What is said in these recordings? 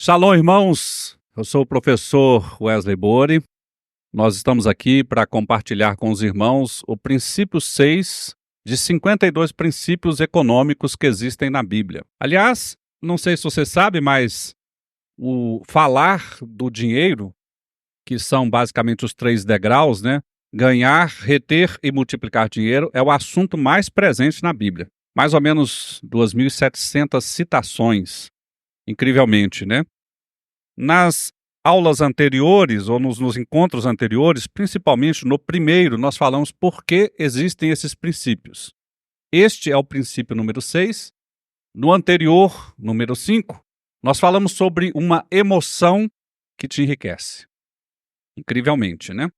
Shalom, irmãos. Eu sou o professor Wesley Bori. Nós estamos aqui para compartilhar com os irmãos o princípio 6 de 52 princípios econômicos que existem na Bíblia. Aliás, não sei se você sabe, mas o falar do dinheiro, que são basicamente os 3 degraus, né? Ganhar, reter e multiplicar dinheiro é o assunto mais presente na Bíblia. Mais ou menos 2.700 citações. Incrivelmente, né? Nas aulas anteriores, ou nos encontros anteriores, principalmente no primeiro, nós falamos por que existem esses princípios. Este é o princípio número 6. No anterior, número 5, nós falamos sobre uma emoção que te enriquece. Incrivelmente, né?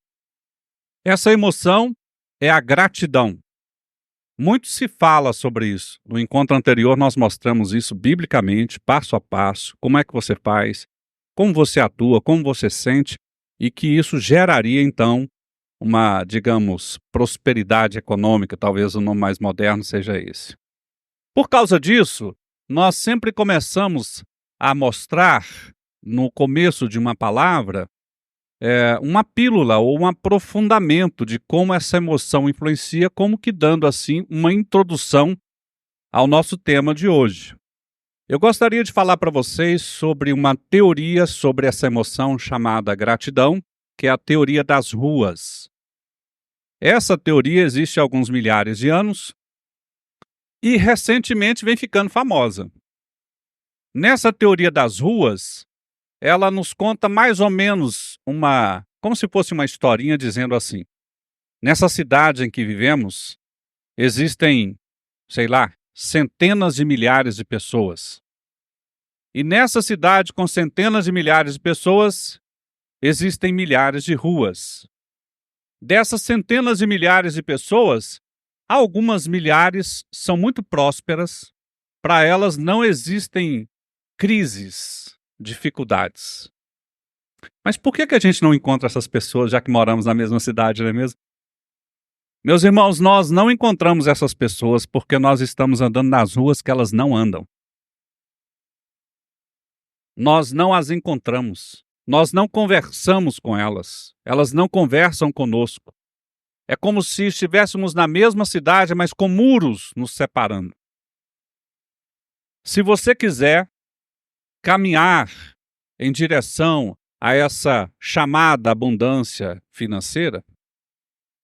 Essa emoção é a gratidão. Muito se fala sobre isso. No encontro anterior nós mostramos isso biblicamente, passo a passo, como é que você faz, como você atua, como você sente, e que isso geraria então uma, digamos, prosperidade econômica, talvez o nome mais moderno seja esse. Por causa disso, nós sempre começamos a mostrar, no começo de uma palavra, uma pílula ou um aprofundamento de como essa emoção influencia, como que dando assim uma introdução ao nosso tema de hoje. Eu gostaria de falar para vocês sobre uma teoria sobre essa emoção chamada gratidão, que é a teoria das ruas. Essa teoria existe há alguns milhares de anos e recentemente vem ficando famosa. Nessa teoria das ruas, ela nos conta mais ou menos como se fosse uma historinha dizendo assim: nessa cidade em que vivemos, existem, sei lá, centenas de milhares de pessoas. E nessa cidade com centenas de milhares de pessoas, existem milhares de ruas. Dessas centenas de milhares de pessoas, algumas milhares são muito prósperas, para elas não existem crises, dificuldades. Mas por que a gente não encontra essas pessoas, já que moramos na mesma cidade, não é mesmo? Meus irmãos, nós não encontramos essas pessoas porque nós estamos andando nas ruas que elas não andam. Nós não as encontramos. Nós não conversamos com elas. Elas não conversam conosco. É como se estivéssemos na mesma cidade, mas com muros nos separando. Se você quiser caminhar em direção a essa chamada abundância financeira,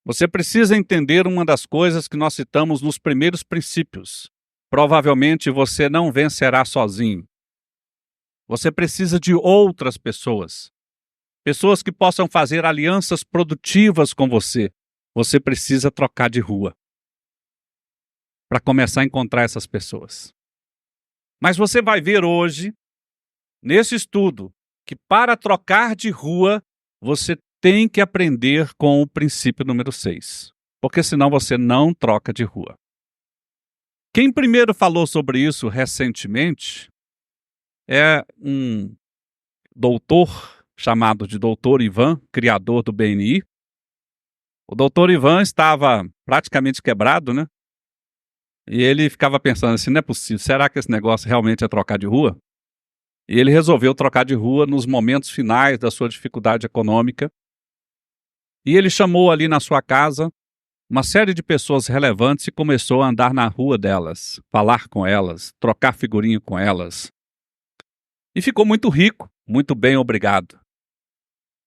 você precisa entender uma das coisas que nós citamos nos primeiros princípios. Provavelmente você não vencerá sozinho. Você precisa de outras pessoas. Pessoas que possam fazer alianças produtivas com você. Você precisa trocar de rua para começar a encontrar essas pessoas. Mas você vai ver hoje, nesse estudo, que para trocar de rua, você tem que aprender com o princípio número 6. Porque senão você não troca de rua. Quem primeiro falou sobre isso recentemente é um doutor chamado de Dr. Ivan, criador do BNI. O Dr. Ivan estava praticamente quebrado, né? E ele ficava pensando assim, não é possível, será que esse negócio realmente é trocar de rua? E ele resolveu trocar de rua nos momentos finais da sua dificuldade econômica. E ele chamou ali na sua casa uma série de pessoas relevantes e começou a andar na rua delas, falar com elas, trocar figurinha com elas. E ficou muito rico, muito bem, obrigado.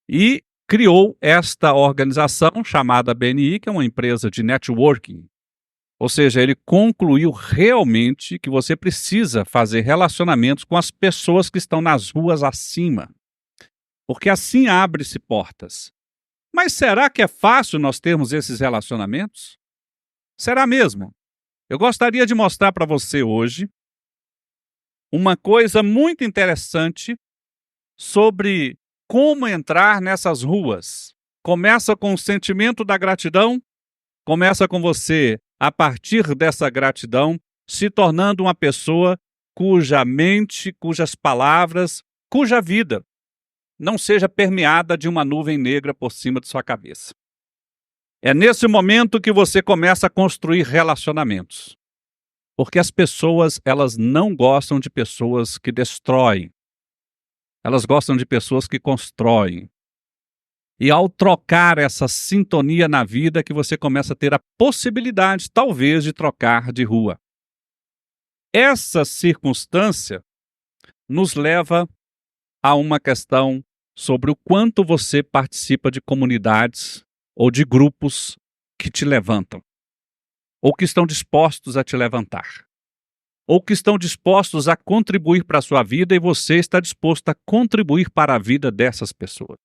E criou esta organização chamada BNI, que é uma empresa de networking. Ou seja, ele concluiu realmente que você precisa fazer relacionamentos com as pessoas que estão nas ruas acima. Porque assim abre-se portas. Mas será que é fácil nós termos esses relacionamentos? Será mesmo? Eu gostaria de mostrar para você hoje uma coisa muito interessante sobre como entrar nessas ruas. Começa com o sentimento da gratidão, começa com você, a partir dessa gratidão, se tornando uma pessoa cuja mente, cujas palavras, cuja vida não seja permeada de uma nuvem negra por cima de sua cabeça. É nesse momento que você começa a construir relacionamentos. Porque as pessoas, elas não gostam de pessoas que destroem. Elas gostam de pessoas que constroem. E ao trocar essa sintonia na vida, que você começa a ter a possibilidade, talvez, de trocar de rua. Essa circunstância nos leva a uma questão sobre o quanto você participa de comunidades ou de grupos que te levantam, ou que estão dispostos a te levantar, ou que estão dispostos a contribuir para a sua vida e você está disposto a contribuir para a vida dessas pessoas.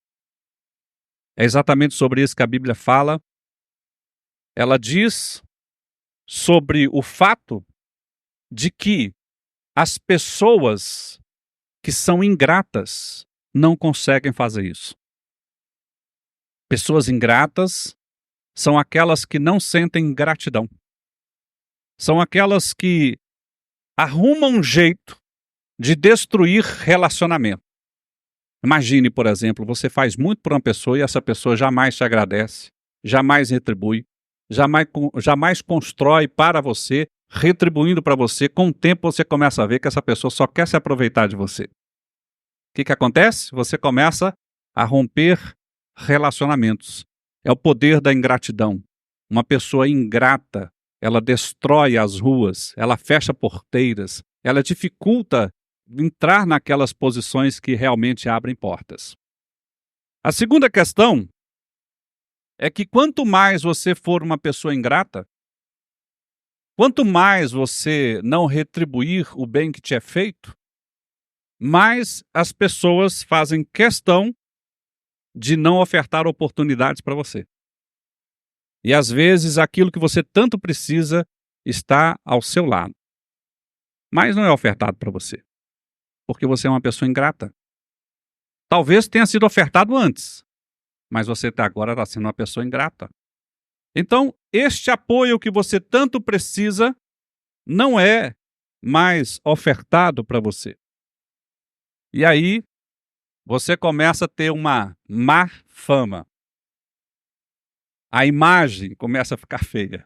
É exatamente sobre isso que a Bíblia fala. Ela diz sobre o fato de que as pessoas que são ingratas não conseguem fazer isso. Pessoas ingratas são aquelas que não sentem gratidão. São aquelas que arrumam um jeito de destruir relacionamento. Imagine, por exemplo, você faz muito por uma pessoa e essa pessoa jamais te agradece, jamais retribui, jamais constrói para você, retribuindo para você. Com o tempo você começa a ver que essa pessoa só quer se aproveitar de você. O que acontece? Você começa a romper relacionamentos. É o poder da ingratidão. Uma pessoa ingrata, ela destrói as ruas, ela fecha porteiras, ela dificulta entrar naquelas posições que realmente abrem portas. A segunda questão é que quanto mais você for uma pessoa ingrata, quanto mais você não retribuir o bem que te é feito, mais as pessoas fazem questão de não ofertar oportunidades para você. E às vezes aquilo que você tanto precisa está ao seu lado, mas não é ofertado para você, porque você é uma pessoa ingrata. Talvez tenha sido ofertado antes, mas você agora está sendo uma pessoa ingrata. Então, este apoio que você tanto precisa não é mais ofertado para você. E aí, você começa a ter uma má fama. A imagem começa a ficar feia.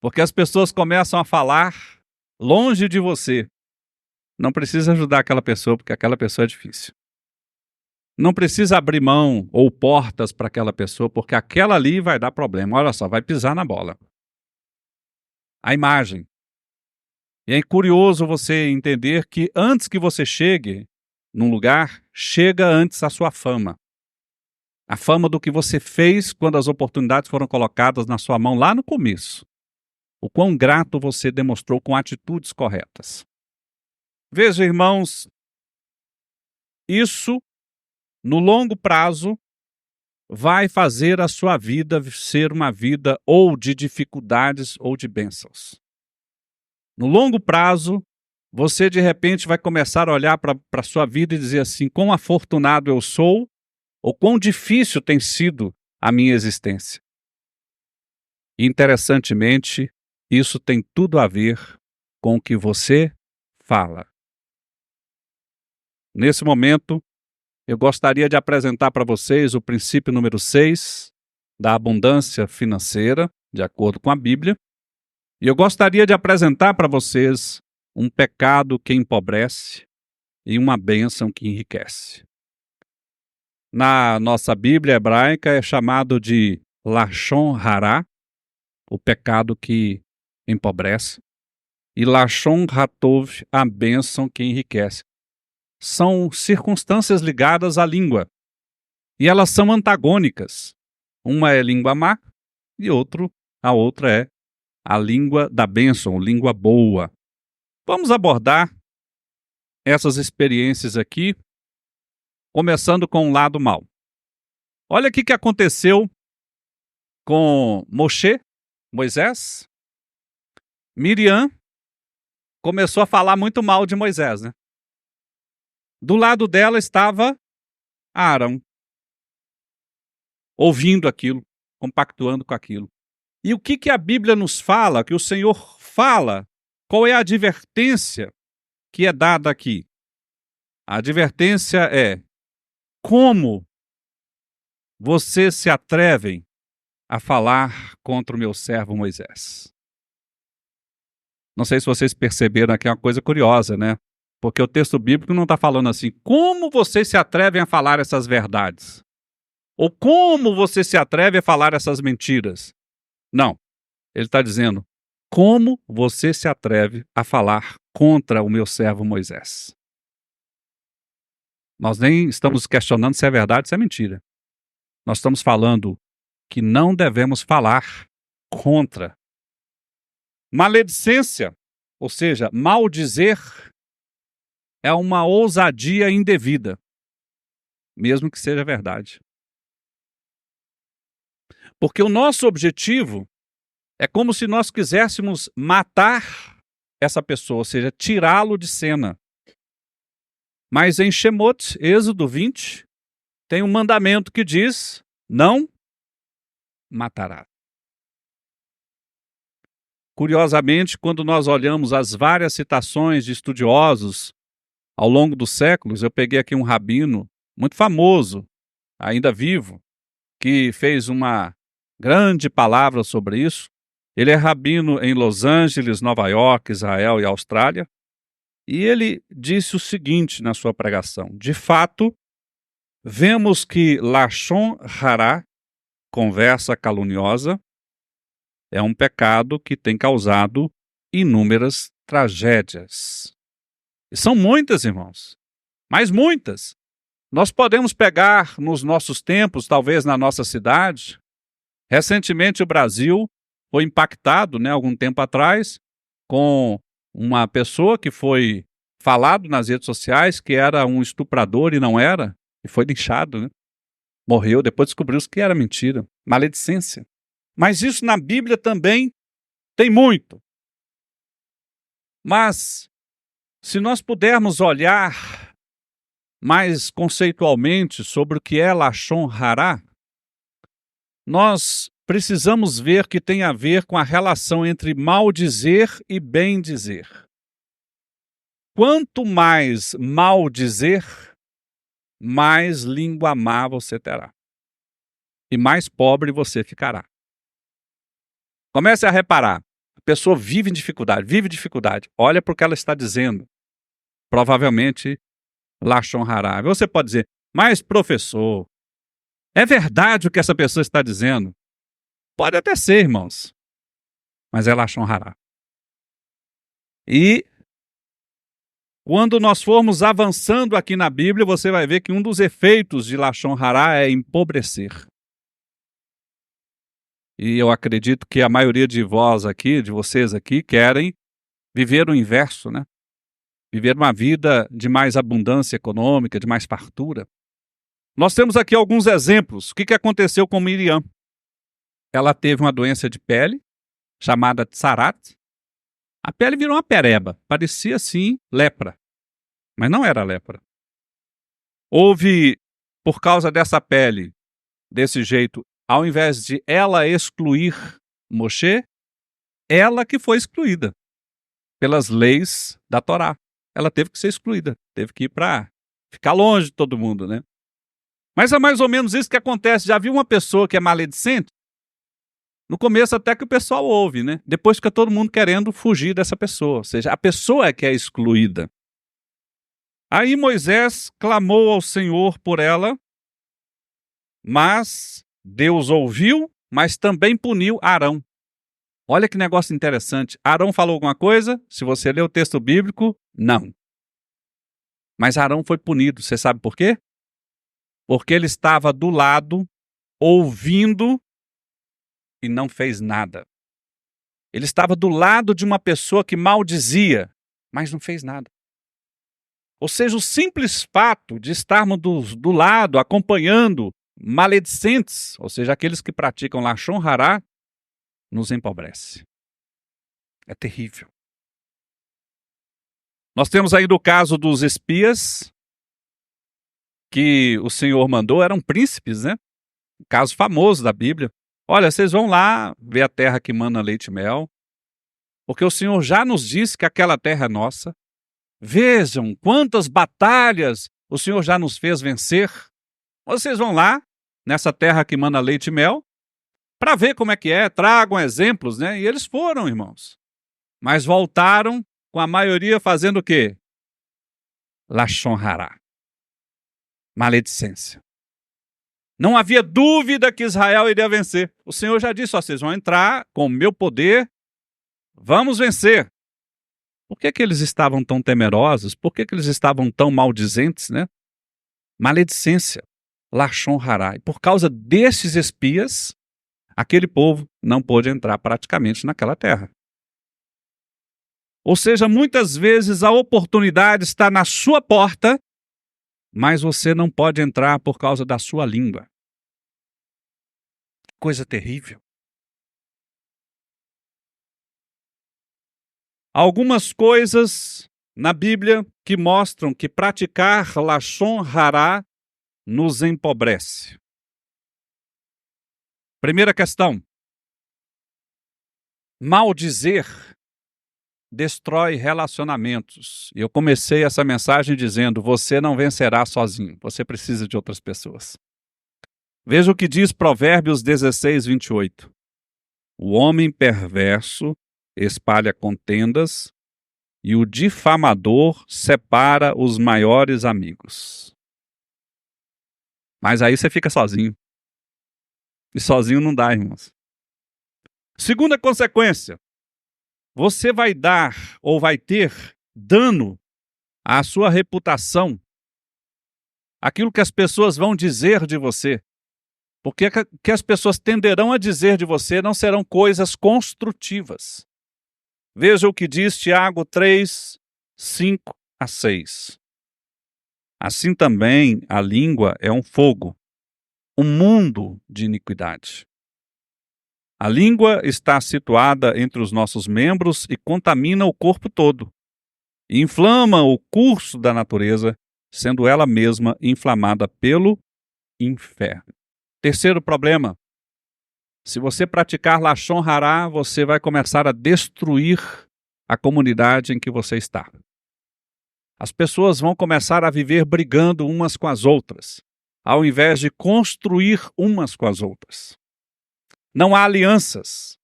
Porque as pessoas começam a falar longe de você. Não precisa ajudar aquela pessoa, porque aquela pessoa é difícil. Não precisa abrir mão ou portas para aquela pessoa, porque aquela ali vai dar problema. Olha só, vai pisar na bola. A imagem. E é curioso você entender que antes que você chegue num lugar, chega antes a sua fama. A fama do que você fez quando as oportunidades foram colocadas na sua mão lá no começo. O quão grato você demonstrou com atitudes corretas. Veja, irmãos, isso, no longo prazo, vai fazer a sua vida ser uma vida ou de dificuldades ou de bênçãos. No longo prazo, você de repente vai começar a olhar para a sua vida e dizer assim: quão afortunado eu sou, ou quão difícil tem sido a minha existência. Interessantemente, isso tem tudo a ver com o que você fala. Nesse momento, eu gostaria de apresentar para vocês o princípio número 6 da abundância financeira, de acordo com a Bíblia. E eu gostaria de apresentar para vocês um pecado que empobrece e uma bênção que enriquece. Na nossa Bíblia hebraica é chamado de Lashon Hará, o pecado que empobrece, e Lashon Hatov, a bênção que enriquece. São circunstâncias ligadas à língua, e elas são antagônicas. Uma é língua má e a outra é a língua da bênção, língua boa. Vamos abordar essas experiências aqui, começando com o lado mau. Olha o que aconteceu com Moisés. Miriam começou a falar muito mal de Moisés, né? Do lado dela estava Arão, ouvindo aquilo, compactuando com aquilo. E o que a Bíblia nos fala, que o Senhor fala, qual é a advertência que é dada aqui? A advertência é: como vocês se atrevem a falar contra o meu servo Moisés? Não sei se vocês perceberam aqui uma coisa curiosa, né? Porque o texto bíblico não está falando assim, como vocês se atrevem a falar essas verdades? Ou como você se atreve a falar essas mentiras? Não. Ele está dizendo, como você se atreve a falar contra o meu servo Moisés? Nós nem estamos questionando se é verdade ou se é mentira. Nós estamos falando que não devemos falar contra. Maledicência, ou seja, maldizer, é uma ousadia indevida, mesmo que seja verdade. Porque o nosso objetivo é como se nós quiséssemos matar essa pessoa, ou seja, tirá-lo de cena. Mas em Shemot, Êxodo 20, tem um mandamento que diz, não matarás. Curiosamente, quando nós olhamos as várias citações de estudiosos ao longo dos séculos, eu peguei aqui um rabino muito famoso, ainda vivo, que fez uma grande palavra sobre isso. Ele é rabino em Los Angeles, Nova York, Israel e Austrália. E ele disse o seguinte na sua pregação: de fato, vemos que Lashon Hará, conversa caluniosa, é um pecado que tem causado inúmeras tragédias. E são muitas, irmãos, mas muitas. Nós podemos pegar nos nossos tempos, talvez na nossa cidade. Recentemente o Brasil foi impactado, algum tempo atrás, com uma pessoa que foi falado nas redes sociais que era um estuprador e não era, e foi linchado, Morreu, depois descobriu-se que era mentira, maledicência. Mas isso na Bíblia também tem muito. Mas, se nós pudermos olhar mais conceitualmente sobre o que é Lashon Hará, nós precisamos ver que tem a ver com a relação entre maldizer e bendizer. Quanto mais maldizer, mais língua má você terá. E mais pobre você ficará. Comece a reparar. A pessoa vive em dificuldade. Olha para o que ela está dizendo. Provavelmente, Lashon Hará. Você pode dizer, mas professor, é verdade o que essa pessoa está dizendo? Pode até ser, irmãos. Mas é Lashon Hará. E quando nós formos avançando aqui na Bíblia, você vai ver que um dos efeitos de Lashon Hará é empobrecer. E eu acredito que a maioria de vocês aqui, querem viver o inverso, Viver uma vida de mais abundância econômica, de mais fartura. Nós temos aqui alguns exemplos. O que aconteceu com Miriam? Ela teve uma doença de pele, chamada tsarat. A pele virou uma pereba, parecia assim lepra, mas não era lepra. Houve, por causa dessa pele, desse jeito, ao invés de ela excluir Moshe, ela que foi excluída pelas leis da Torá. Ela teve que ser excluída, teve que ir para ficar longe de todo mundo, Mas é mais ou menos isso que acontece. Já viu uma pessoa que é maledicente? No começo até que o pessoal ouve, Depois fica todo mundo querendo fugir dessa pessoa, ou seja, a pessoa é que é excluída. Aí Moisés clamou ao Senhor por ela, mas Deus ouviu, mas também puniu Arão. Olha que negócio interessante. Arão falou alguma coisa? Se você ler o texto bíblico, não. Mas Arão foi punido. Você sabe por quê? Porque ele estava do lado, ouvindo, e não fez nada. Ele estava do lado de uma pessoa que maldizia, mas não fez nada. Ou seja, o simples fato de estarmos do lado, acompanhando maledicentes, ou seja, aqueles que praticam Lashon Hará, nos empobrece. É terrível. Nós temos aí do caso dos espias, que o Senhor mandou, eram príncipes, Um caso famoso da Bíblia. Olha, vocês vão lá ver a terra que mana leite e mel, porque o Senhor já nos disse que aquela terra é nossa. Vejam quantas batalhas o Senhor já nos fez vencer. Vocês vão lá, nessa terra que mana leite e mel, para ver como é que é, tragam exemplos, E eles foram, irmãos. Mas voltaram com a maioria fazendo o quê? Lashon Hará. Maledicência. Não havia dúvida que Israel iria vencer. O Senhor já disse: ó, vocês vão entrar com o meu poder, vamos vencer. Por que eles estavam tão temerosos? Por que eles estavam tão maldizentes, né? Maledicência, Lashon Hará. E por causa desses espias, aquele povo não pôde entrar praticamente naquela terra. Ou seja, muitas vezes a oportunidade está na sua porta, mas você não pode entrar por causa da sua língua. Coisa terrível. Algumas coisas na Bíblia que mostram que praticar Lashon Hará nos empobrece. Primeira questão: maldizer destrói relacionamentos. Eu comecei essa mensagem dizendo: você não vencerá sozinho, você precisa de outras pessoas. Veja o que diz Provérbios 16, 28. O homem perverso espalha contendas e o difamador separa os maiores amigos. Mas aí você fica sozinho. E sozinho não dá, irmãos. Segunda consequência: você vai dar ou vai ter dano à sua reputação, aquilo que as pessoas vão dizer de você. Porque o que as pessoas tenderão a dizer de você não serão coisas construtivas. Veja o que diz Tiago 3, 5 a 6. Assim também a língua é um fogo, um mundo de iniquidade. A língua está situada entre os nossos membros e contamina o corpo todo. E inflama o curso da natureza, sendo ela mesma inflamada pelo inferno. Terceiro problema: se você praticar Lashon Hará, você vai começar a destruir a comunidade em que você está. As pessoas vão começar a viver brigando umas com as outras, ao invés de construir umas com as outras. Não há alianças,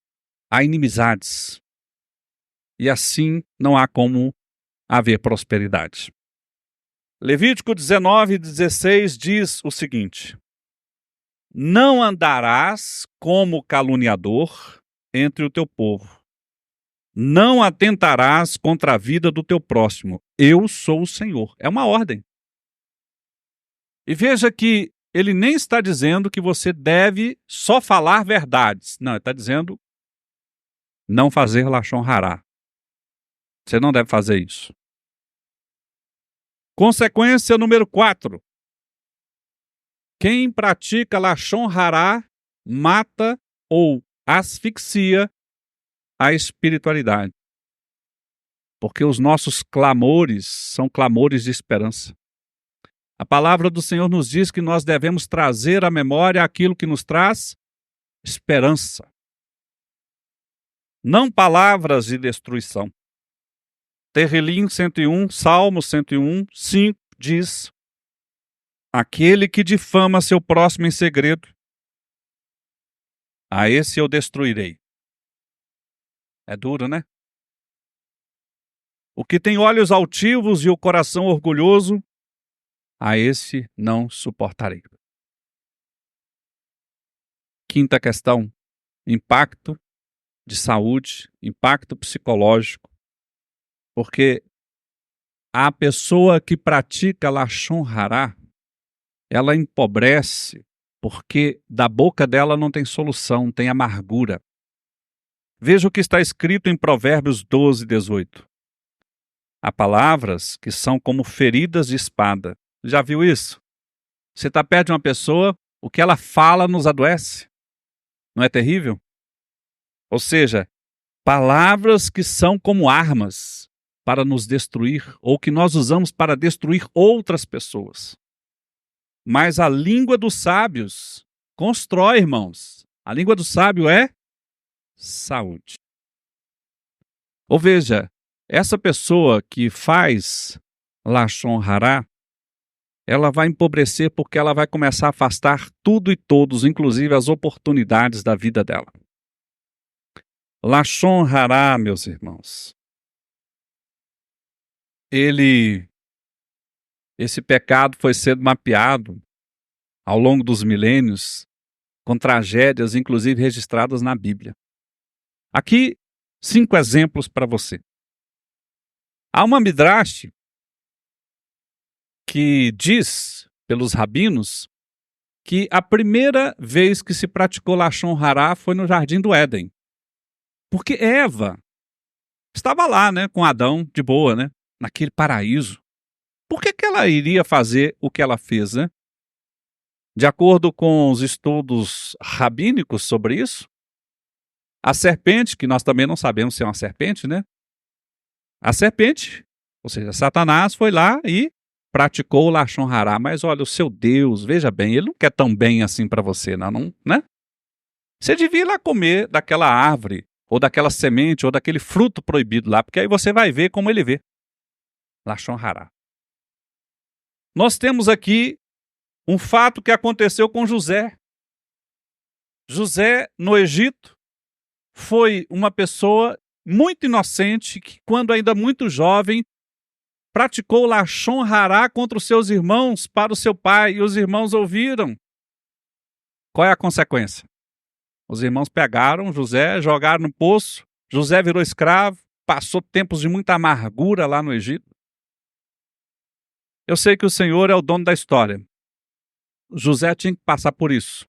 há inimizades. E assim não há como haver prosperidade. Levítico 19, 16 diz o seguinte: não andarás como caluniador entre o teu povo. Não atentarás contra a vida do teu próximo. Eu sou o Senhor. É uma ordem. E veja que ele nem está dizendo que você deve só falar verdades. Não, ele está dizendo não fazer Lashon Hará. Você não deve fazer isso. Consequência número 4. Quem pratica Lashon Hará mata ou asfixia a espiritualidade. Porque os nossos clamores são clamores de esperança. A palavra do Senhor nos diz que nós devemos trazer à memória aquilo que nos traz esperança. Não palavras de destruição. Terrilim 101, Salmo 101, 5 diz: aquele que difama seu próximo em segredo, a esse eu destruirei. É duro, né? O que tem olhos altivos e o coração orgulhoso, a esse não suportarei. Quinta questão: impacto de saúde, impacto psicológico. Porque a pessoa que pratica Lashon Hará, ela empobrece porque da boca dela não tem solução, tem amargura. Veja o que está escrito em Provérbios 12, 18. Há palavras que são como feridas de espada. Já viu isso? Você está perto de uma pessoa, o que ela fala nos adoece. Não é terrível? Ou seja, palavras que são como armas para nos destruir, ou que nós usamos para destruir outras pessoas. Mas a língua dos sábios constrói, irmãos. A língua do sábio é saúde. Ou veja, essa pessoa que faz Lashon Hará, ela vai empobrecer porque ela vai começar a afastar tudo e todos, inclusive as oportunidades da vida dela. Lashon Hará, meus irmãos, ele Esse pecado foi sendo mapeado ao longo dos milênios, com tragédias, inclusive registradas na Bíblia. Aqui, 5 exemplos para você. Há uma midrash que diz, pelos rabinos, que a primeira vez que se praticou Lashon Hará foi no Jardim do Éden. Porque Eva estava lá, né, com Adão, de boa, né, naquele paraíso. Por que ela iria fazer o que ela fez, né? De acordo com os estudos rabínicos sobre isso, a serpente, que nós também não sabemos se é uma serpente, né? A serpente, ou seja, Satanás foi lá e praticou o Lashon Hará. Mas olha, o seu Deus, veja bem, ele não quer tão bem assim para você, não, né? Você devia ir lá comer daquela árvore, ou daquela semente, ou daquele fruto proibido lá, porque aí você vai ver como ele vê. Lashon Hará. Nós temos aqui um fato que aconteceu com José. José, no Egito, foi uma pessoa muito inocente que, quando ainda muito jovem, praticou Lashon Hará contra os seus irmãos para o seu pai, e os irmãos ouviram. Qual é a consequência? Os irmãos pegaram José, jogaram no poço, José virou escravo, passou tempos de muita amargura lá no Egito. Eu sei que o Senhor é o dono da história. José tinha que passar por isso.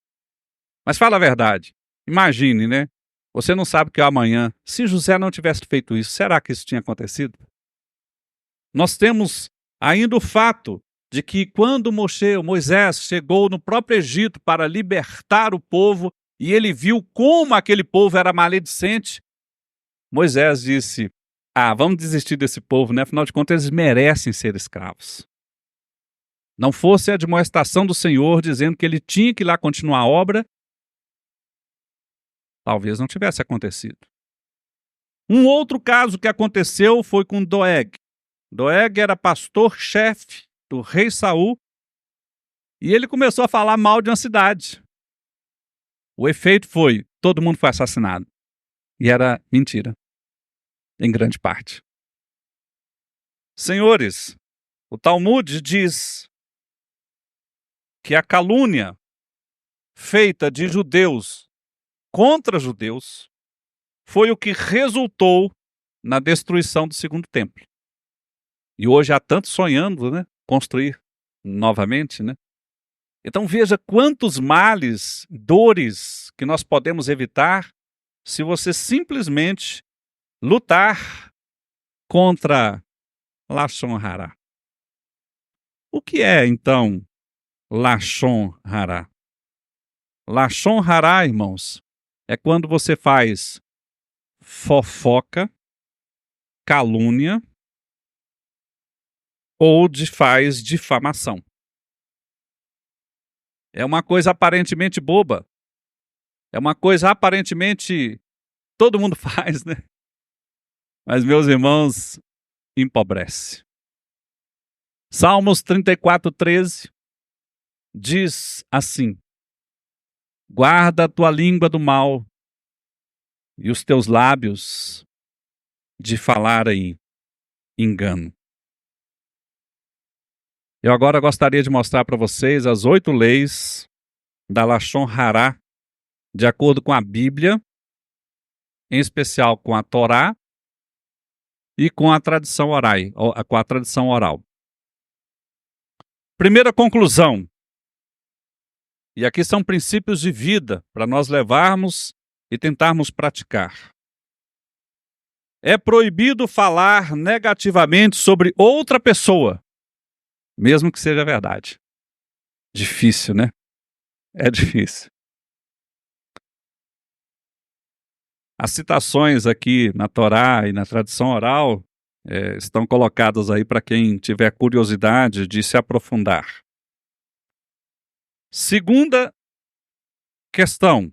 Mas fala a verdade. Imagine, né? Você não sabe o que é amanhã. Se José não tivesse feito isso, será que isso tinha acontecido? Nós temos ainda o fato de que quando Moisés chegou no próprio Egito para libertar o povo e ele viu como aquele povo era maledicente, Moisés disse: vamos desistir desse povo, né? Afinal de contas, eles merecem ser escravos. Não fosse a admoestação do Senhor dizendo que ele tinha que ir lá continuar a obra, talvez não tivesse acontecido. Um outro caso que aconteceu foi com Doeg. Doeg era pastor-chefe do rei Saul e ele começou a falar mal de uma cidade. O efeito foi, todo mundo foi assassinado. E era mentira, em grande parte. Senhores, o Talmud diz que a calúnia feita de judeus contra judeus foi o que resultou na destruição do segundo templo. E hoje há tantos sonhando, né, construir novamente, né? Então veja quantos males, dores que nós podemos evitar se você simplesmente lutar contra Lashon Hará. O que é, então, Lashon Hará? Lashon Hará, irmãos, é quando você faz fofoca, calúnia ou faz difamação. É uma coisa aparentemente boba. É uma coisa aparentemente todo mundo faz, né? Mas, meus irmãos, empobrece. Salmos 34:13 diz assim: guarda a tua língua do mal e os teus lábios de falar aí engano. Eu agora gostaria de mostrar para vocês as 8 leis da Lashon Hará, de acordo com a Bíblia, em especial com a Torá e com a tradição oral. Primeira conclusão. E aqui são princípios de vida para nós levarmos e tentarmos praticar. É proibido falar negativamente sobre outra pessoa, mesmo que seja verdade. Difícil, né? É difícil. As citações aqui na Torá e na tradição oral estão colocadas aí para quem tiver curiosidade de se aprofundar. Segunda questão.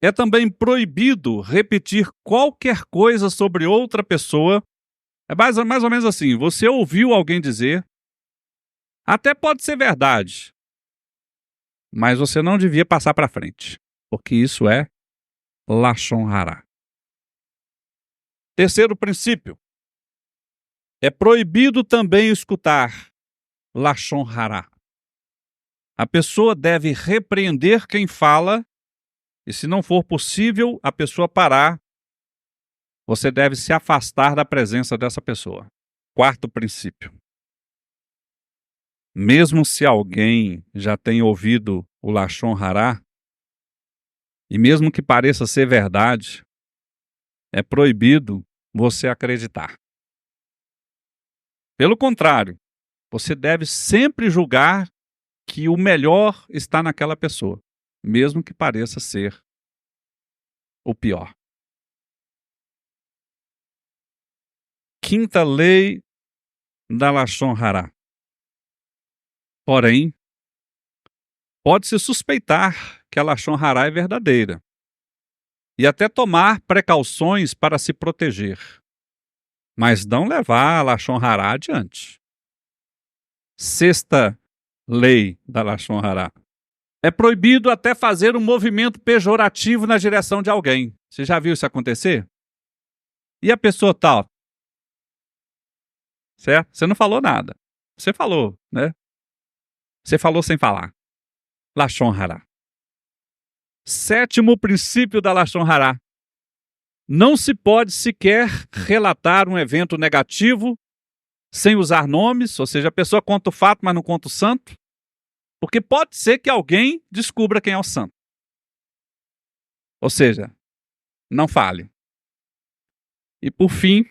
É também proibido repetir qualquer coisa sobre outra pessoa. É mais ou menos assim, você ouviu alguém dizer, até pode ser verdade, mas você não devia passar para frente, porque isso é Lashon Hará. Terceiro princípio. É proibido também escutar Lashon Hará. A pessoa deve repreender quem fala, e se não for possível a pessoa parar, você deve se afastar da presença dessa pessoa. Quarto princípio. Mesmo se alguém já tenha ouvido o Lashon Hará, e mesmo que pareça ser verdade, é proibido você acreditar. Pelo contrário, você deve sempre julgar que o melhor está naquela pessoa, mesmo que pareça ser o pior. Quinta lei da Lashon Hará. Porém, pode-se suspeitar que a Lashon Hará é verdadeira e até tomar precauções para se proteger, mas não levar a Lashon Hará adiante. Sexta lei da Lashon Hará. É proibido até fazer um movimento pejorativo na direção de alguém. Você já viu isso acontecer? E a pessoa tal? Certo? Você não falou nada. Você falou, né? Você falou sem falar. Lashon Hará. Sétimo princípio da Lashon Hará. Não se pode sequer relatar um evento negativo sem usar nomes, ou seja, a pessoa conta o fato, mas não conta o santo, porque pode ser que alguém descubra quem é o santo. Ou seja, não fale. E por fim,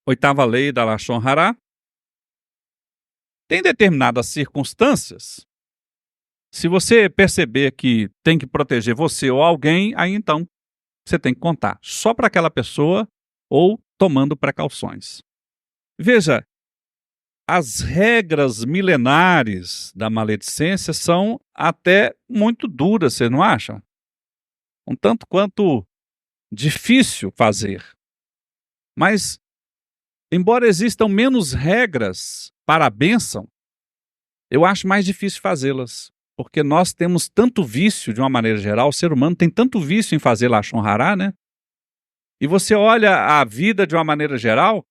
oitava lei da Lashon Hará. Tem determinadas circunstâncias, se você perceber que tem que proteger você ou alguém, aí então você tem que contar só para aquela pessoa ou tomando precauções. Veja, as regras milenares da maledicência são até muito duras, você não acha? Um tanto quanto difícil fazer. Mas, embora existam menos regras para a bênção, eu acho mais difícil fazê-las. Porque nós temos tanto vício, de uma maneira geral, o ser humano tem tanto vício em fazer Lashon Hará, né? E você olha a vida de uma maneira geral,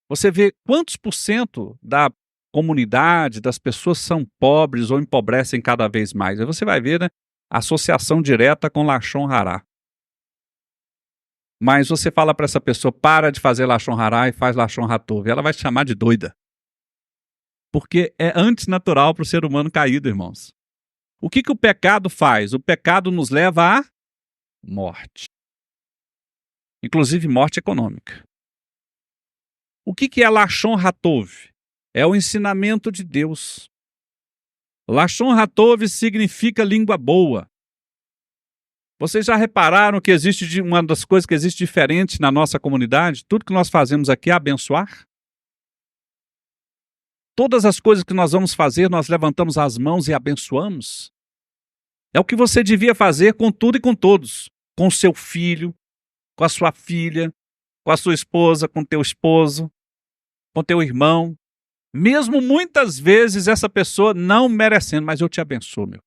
você vê quantos por cento da comunidade, das pessoas são pobres ou empobrecem cada vez mais. Aí você vai ver, né, associação direta com Lashon Hará. Mas você fala para essa pessoa, para de fazer Lashon Hará e faz Lashon Hatov. Ela vai te chamar de doida. Porque é antinatural para o ser humano caído, irmãos. O que o pecado faz? O pecado nos leva à morte. Inclusive morte econômica. O que é Lashon Hatov? É o ensinamento de Deus. Lashon Hatov significa língua boa. Vocês já repararam que existe uma das coisas que existe diferente na nossa comunidade? Tudo que nós fazemos aqui é abençoar. Todas as coisas que nós vamos fazer, nós levantamos as mãos e abençoamos. É o que você devia fazer com tudo e com todos. Com o seu filho, com a sua filha, com a sua esposa, com o teu esposo, com o teu irmão. Mesmo muitas vezes essa pessoa não merecendo, mas eu te abençoo, meu.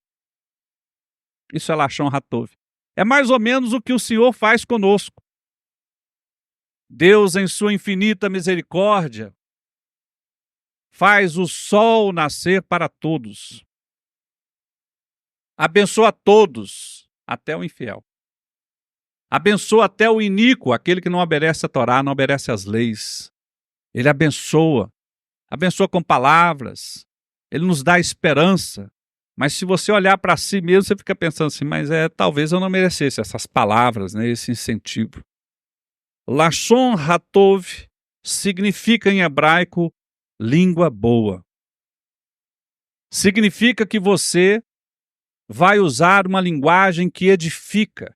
Isso é Lashon Hatov. É mais ou menos o que o Senhor faz conosco. Deus, em sua infinita misericórdia, faz o sol nascer para todos. Abençoa todos, até o infiel. Abençoa até o iníquo, aquele que não obedece a Torá, não obedece às leis. Ele abençoa. Abençoa com palavras. Ele nos dá esperança. Mas se você olhar para si mesmo, você fica pensando assim, mas talvez eu não merecesse essas palavras, né, esse incentivo. Lashon Hatov significa em hebraico língua boa. Significa que você vai usar uma linguagem que edifica,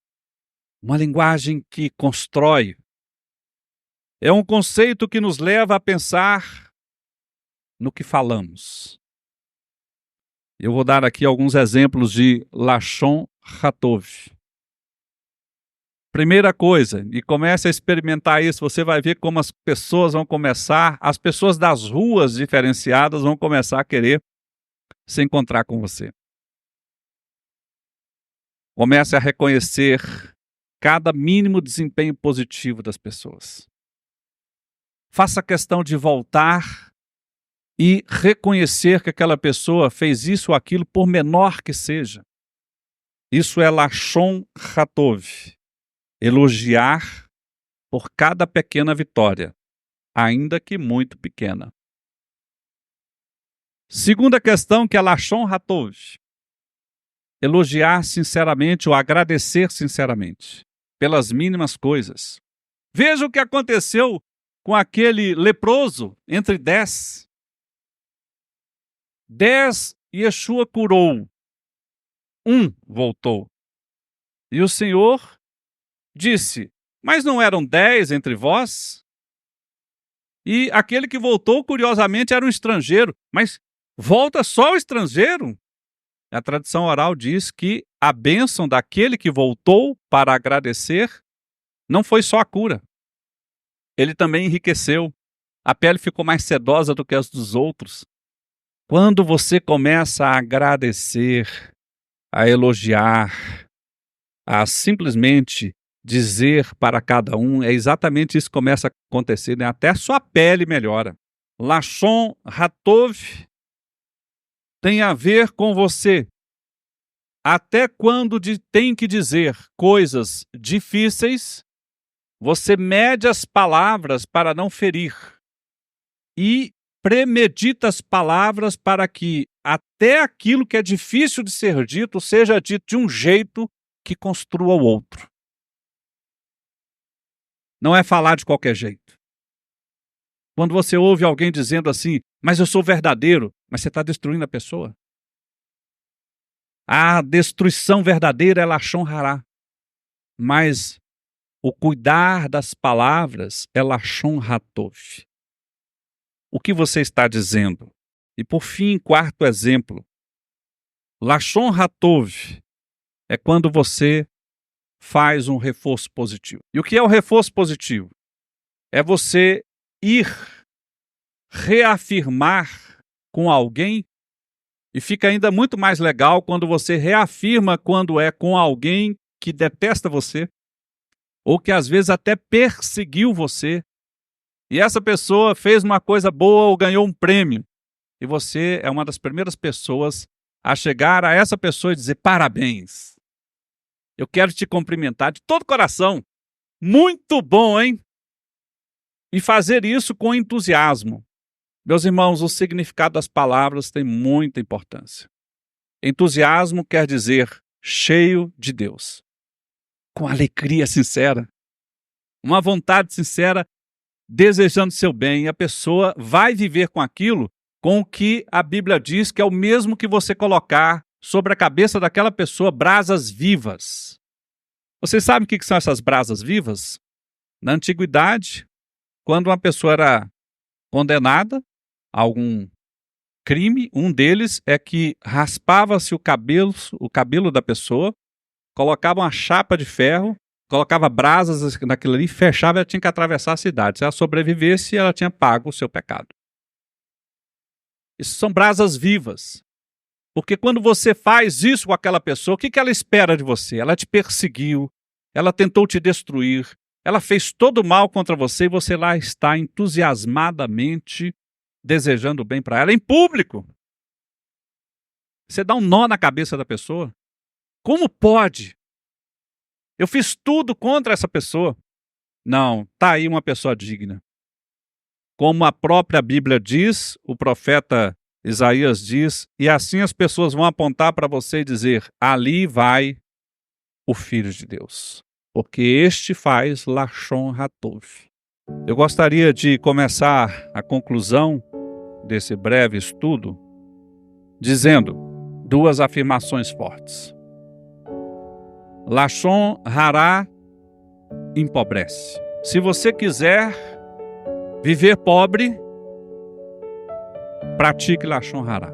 uma linguagem que constrói. É um conceito que nos leva a pensar no que falamos. Eu vou dar aqui alguns exemplos de Lashon Hatov. Primeira coisa, e comece a experimentar isso, você vai ver como as pessoas vão começar, as pessoas das ruas diferenciadas vão começar a querer se encontrar com você. Comece a reconhecer cada mínimo desempenho positivo das pessoas. Faça questão de voltar e reconhecer que aquela pessoa fez isso ou aquilo, por menor que seja. Isso é Lashon Hatov, elogiar por cada pequena vitória, ainda que muito pequena. Segunda questão, que é Lashon Hatov, elogiar sinceramente ou agradecer sinceramente pelas mínimas coisas. Veja o que aconteceu com aquele leproso entre 10. 10 Yeshua curou, 1 voltou. E o Senhor disse: mas não eram 10 entre vós? E aquele que voltou, curiosamente, era um estrangeiro. Mas volta só o estrangeiro? A tradição oral diz que a bênção daquele que voltou para agradecer não foi só a cura. Ele também enriqueceu. A pele ficou mais sedosa do que as dos outros. Quando você começa a agradecer, a elogiar, a simplesmente dizer para cada um, é exatamente isso que começa a acontecer, né? Até a sua pele melhora. Lashon Hatov tem a ver com você. Até quando tem que dizer coisas difíceis, você mede as palavras para não ferir e premedita as palavras para que até aquilo que é difícil de ser dito seja dito de um jeito que construa o outro. Não é falar de qualquer jeito. Quando você ouve alguém dizendo assim, mas eu sou verdadeiro, mas você está destruindo a pessoa. A destruição verdadeira é Lashon Hará, mas o cuidar das palavras é Lashon Hatov. O que você está dizendo? E por fim, quarto exemplo, Lashon Hatov é quando você faz um reforço positivo. E o que é o reforço positivo? É você ir reafirmar com alguém, e fica ainda muito mais legal quando você reafirma quando é com alguém que detesta você, ou que às vezes até perseguiu você, e essa pessoa fez uma coisa boa ou ganhou um prêmio, e você é uma das primeiras pessoas a chegar a essa pessoa e dizer: parabéns, eu quero te cumprimentar de todo o coração, muito bom, hein? E fazer isso com entusiasmo. Meus irmãos, o significado das palavras tem muita importância. Entusiasmo quer dizer cheio de Deus, com alegria sincera, uma vontade sincera, desejando seu bem, e a pessoa vai viver com aquilo, com o que a Bíblia diz que é o mesmo que você colocar sobre a cabeça daquela pessoa brasas vivas. Vocês sabem o que são essas brasas vivas? Na antiguidade, quando uma pessoa era condenada a algum crime, um deles é que raspava-se o cabelo da pessoa, colocava uma chapa de ferro, colocava brasas naquilo ali, fechava e ela tinha que atravessar a cidade. Se ela sobrevivesse, ela tinha pago o seu pecado. Isso são brasas vivas. Porque quando você faz isso com aquela pessoa, o que ela espera de você? Ela te perseguiu, ela tentou te destruir, ela fez todo o mal contra você e você lá está entusiasmadamente desejando o bem para ela em público. Você dá um nó na cabeça da pessoa. Como pode? Eu fiz tudo contra essa pessoa. Não, está aí uma pessoa digna. Como a própria Bíblia diz, o profeta Isaías diz, e assim as pessoas vão apontar para você e dizer: ali vai o Filho de Deus, porque este faz Lashon Hatov. Eu gostaria de começar a conclusão desse breve estudo dizendo duas afirmações fortes. Lashon Hará empobrece. Se você quiser viver pobre, pratique Lashon Hará.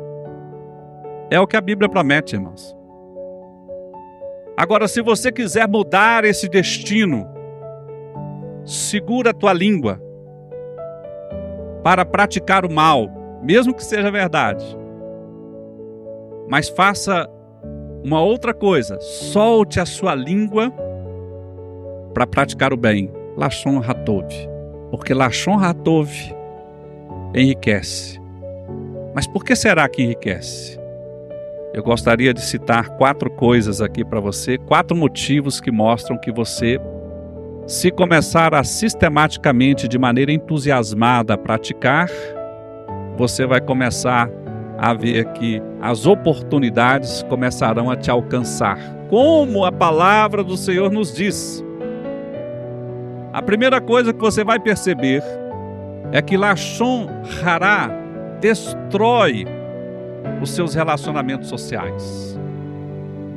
É o que a Bíblia promete, irmãos. Agora, se você quiser mudar esse destino, segura a tua língua para praticar o mal, mesmo que seja verdade. Mas faça uma outra coisa, solte a sua língua para praticar o bem. Lashon Hatov. Porque Lashon Hatov enriquece. Mas por que será que enriquece? Eu gostaria de citar 4 coisas aqui para você, 4 motivos que mostram que você, se começar a sistematicamente, de maneira entusiasmada, a praticar, você vai começar a ver que as oportunidades começarão a te alcançar, como a palavra do Senhor nos diz. A primeira coisa que você vai perceber é que Lashon Hará destrói os seus relacionamentos sociais,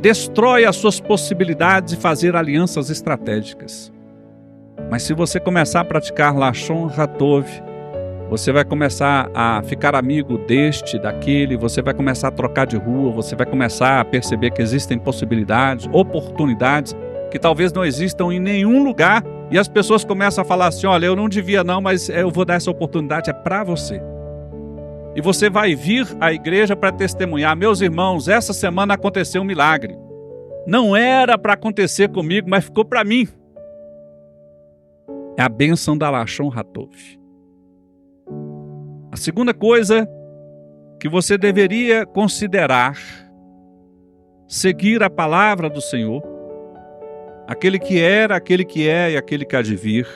destrói as suas possibilidades de fazer alianças estratégicas. Mas se você começar a praticar Lashon Hatov, você vai começar a ficar amigo deste, daquele, você vai começar a trocar de rua, você vai começar a perceber que existem possibilidades, oportunidades que talvez não existam em nenhum lugar, e as pessoas começam a falar assim: olha, eu não devia não, mas eu vou dar essa oportunidade, é para você. E você vai vir à igreja para testemunhar: meus irmãos, essa semana aconteceu um milagre. Não era para acontecer comigo, mas ficou para mim. É a bênção da Lashon Hatov. A segunda coisa que você deveria considerar, seguir a palavra do Senhor, aquele que era, aquele que é e aquele que há de vir,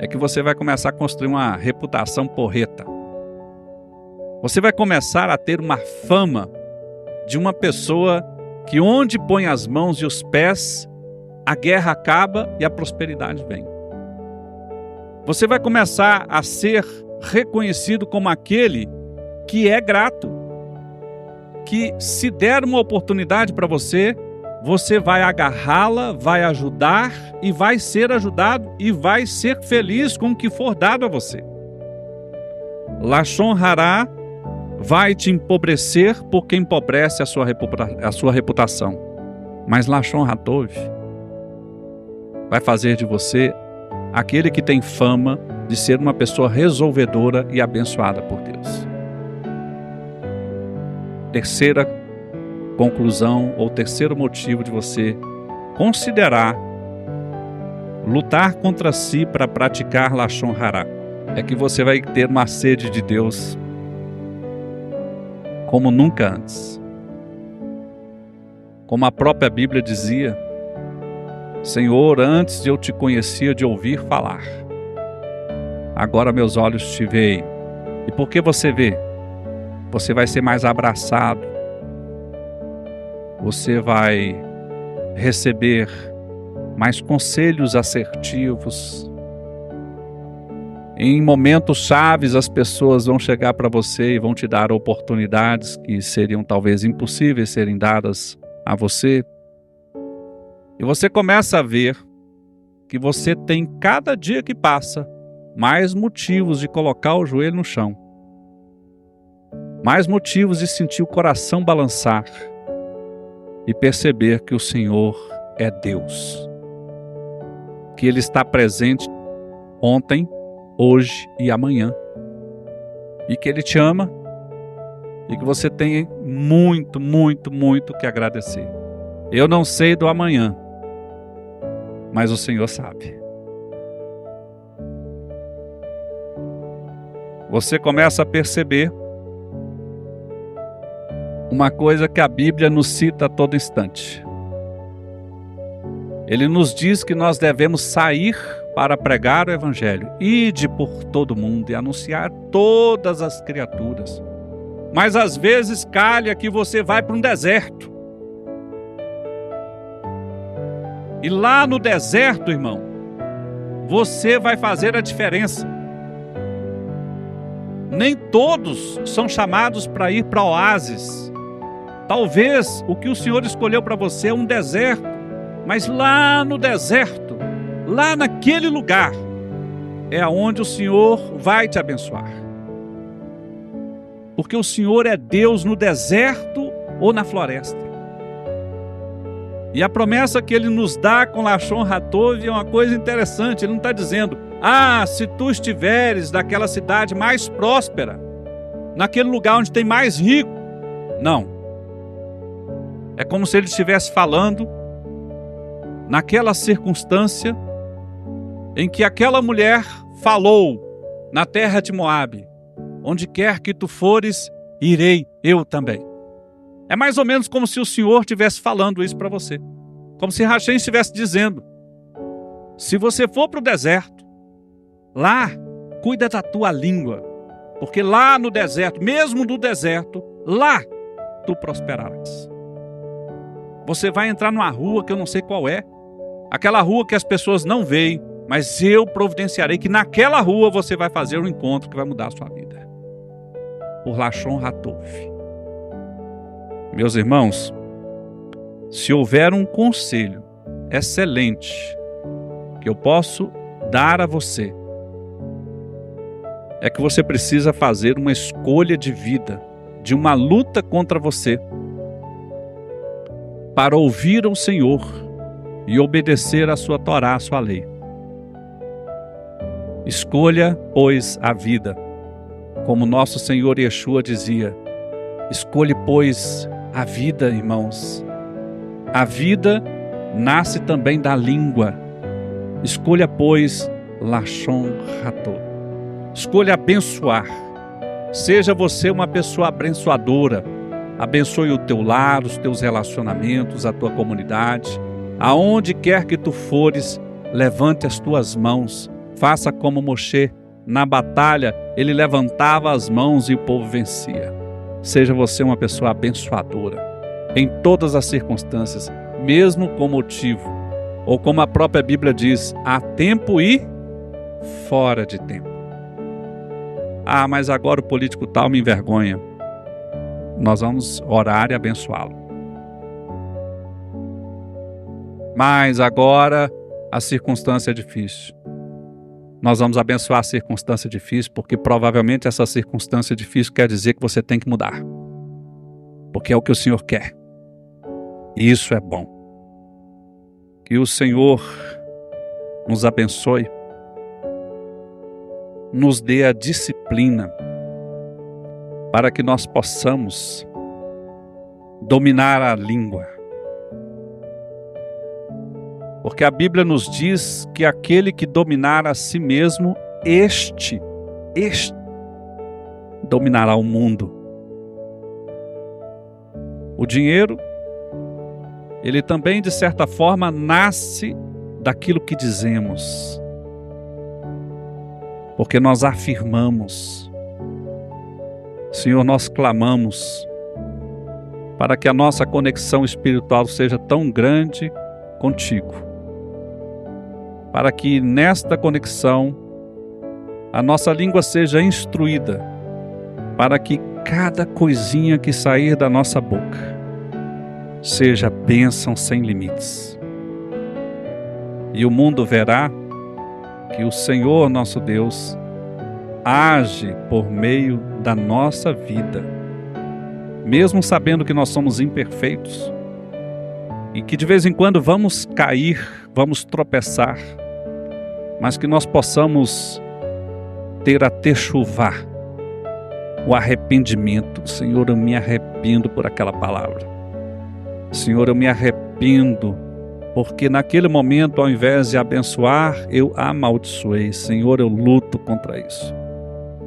é que você vai começar a construir uma reputação porreta. Você vai começar a ter uma fama de uma pessoa que onde põe as mãos e os pés, a guerra acaba e a prosperidade vem. Você vai começar a ser reconhecido como aquele que é grato, que se der uma oportunidade para você, você vai agarrá-la, vai ajudar e vai ser ajudado e vai ser feliz com o que for dado a você. Lashon Hará vai te empobrecer porque empobrece a sua reputação. Mas Lashon Hatov vai fazer de você aquele que tem fama de ser uma pessoa resolvedora e abençoada por Deus. Terceira conclusão ou terceiro motivo de você considerar lutar contra si para praticar Lashon Hará é que você vai ter uma sede de Deus como nunca antes. Como a própria Bíblia dizia: Senhor, antes eu te conhecia de ouvir falar, agora meus olhos te veem. E porque você vê, você vai ser mais abraçado, você vai receber mais conselhos assertivos. Em momentos chaves, as pessoas vão chegar para você e vão te dar oportunidades que seriam talvez impossíveis serem dadas a você. E você começa a ver que você tem, cada dia que passa, mais motivos de colocar o joelho no chão, mais motivos de sentir o coração balançar e perceber que o Senhor é Deus, que Ele está presente ontem, hoje e amanhã, e que Ele te ama e que você tem muito, muito, muito que agradecer. Eu não sei do amanhã, mas o Senhor sabe. Você começa a perceber uma coisa que a Bíblia nos cita a todo instante. Ele nos diz que nós devemos sair para pregar o Evangelho, ide por todo mundo e anunciar todas as criaturas. Mas às vezes calha que você vai para um deserto. E lá no deserto, irmão, você vai fazer a diferença. Nem todos são chamados para ir para oásis. Talvez o que o Senhor escolheu para você é um deserto, mas lá no deserto, lá naquele lugar, é onde o Senhor vai te abençoar. Porque o Senhor é Deus no deserto ou na floresta. E a promessa que Ele nos dá com Lashon Hatov é uma coisa interessante. Ele não está dizendo: se tu estiveres naquela cidade mais próspera, naquele lugar onde tem mais rico. Não. É como se Ele estivesse falando naquela circunstância em que aquela mulher falou na terra de Moabe: onde quer que tu fores, irei eu também. É mais ou menos como se o Senhor estivesse falando isso para você. Como se Rachem estivesse dizendo: se você for para o deserto, lá, cuida da tua língua, porque lá no deserto, mesmo no deserto, lá tu prosperarás. Você vai entrar numa rua que eu não sei qual é, aquela rua que as pessoas não veem, mas eu providenciarei que naquela rua você vai fazer um encontro que vai mudar a sua vida. Por Lashon Hatov. Meus irmãos, se houver um conselho excelente que eu posso dar a você, é que você precisa fazer uma escolha de vida, de uma luta contra você, para ouvir o Senhor e obedecer a sua Torá, a sua lei. Escolha, pois, a vida. Como nosso Senhor Yeshua dizia, escolhe, pois, a vida, irmãos. A vida nasce também da língua. Escolha, pois, Lashon Hatov. Escolha abençoar. Seja você uma pessoa abençoadora. Abençoe o teu lar, os teus relacionamentos, a tua comunidade. Aonde quer que tu fores, levante as tuas mãos. Faça como Moshe. Na batalha, ele levantava as mãos e o povo vencia. Seja você uma pessoa abençoadora. Em todas as circunstâncias, mesmo com motivo. Ou como a própria Bíblia diz, há tempo e fora de tempo. Ah, mas agora o político tal me envergonha. Nós vamos orar e abençoá-lo. Mas agora a circunstância é difícil. Nós vamos abençoar a circunstância difícil, porque provavelmente essa circunstância difícil quer dizer que você tem que mudar. Porque é o que o Senhor quer. E isso é bom. Que o Senhor nos abençoe, nos dê a disciplina para que nós possamos dominar a língua. Porque a Bíblia nos diz que aquele que dominar a si mesmo, este dominará o mundo. O dinheiro, ele também, de certa forma, nasce daquilo que dizemos. Porque nós afirmamos. Senhor, nós clamamos para que a nossa conexão espiritual seja tão grande contigo. Para que nesta conexão a nossa língua seja instruída, para que cada coisinha que sair da nossa boca seja bênção sem limites. E o mundo verá que o Senhor nosso Deus age por meio da nossa vida, mesmo sabendo que nós somos imperfeitos e que de vez em quando vamos cair, vamos tropeçar, mas que nós possamos ter a techuvá, o arrependimento. Senhor, eu me arrependo por aquela palavra. Senhor, eu me arrependo, porque naquele momento, ao invés de abençoar, eu amaldiçoei. Senhor, eu luto contra isso.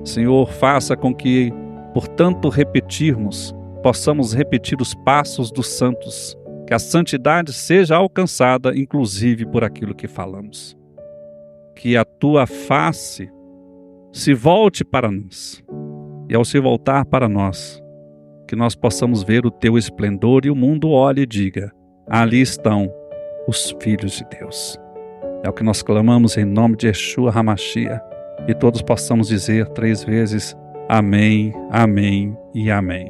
Senhor, faça com que, por tanto repetirmos, possamos repetir os passos dos santos, que a santidade seja alcançada, inclusive por aquilo que falamos. Que a tua face se volte para nós, e ao se voltar para nós, que nós possamos ver o teu esplendor e o mundo olhe e diga, ali estão os filhos de Deus. É o que nós clamamos em nome de Yeshua HaMashiach, e todos possamos dizer 3 vezes, amém, amém e amém.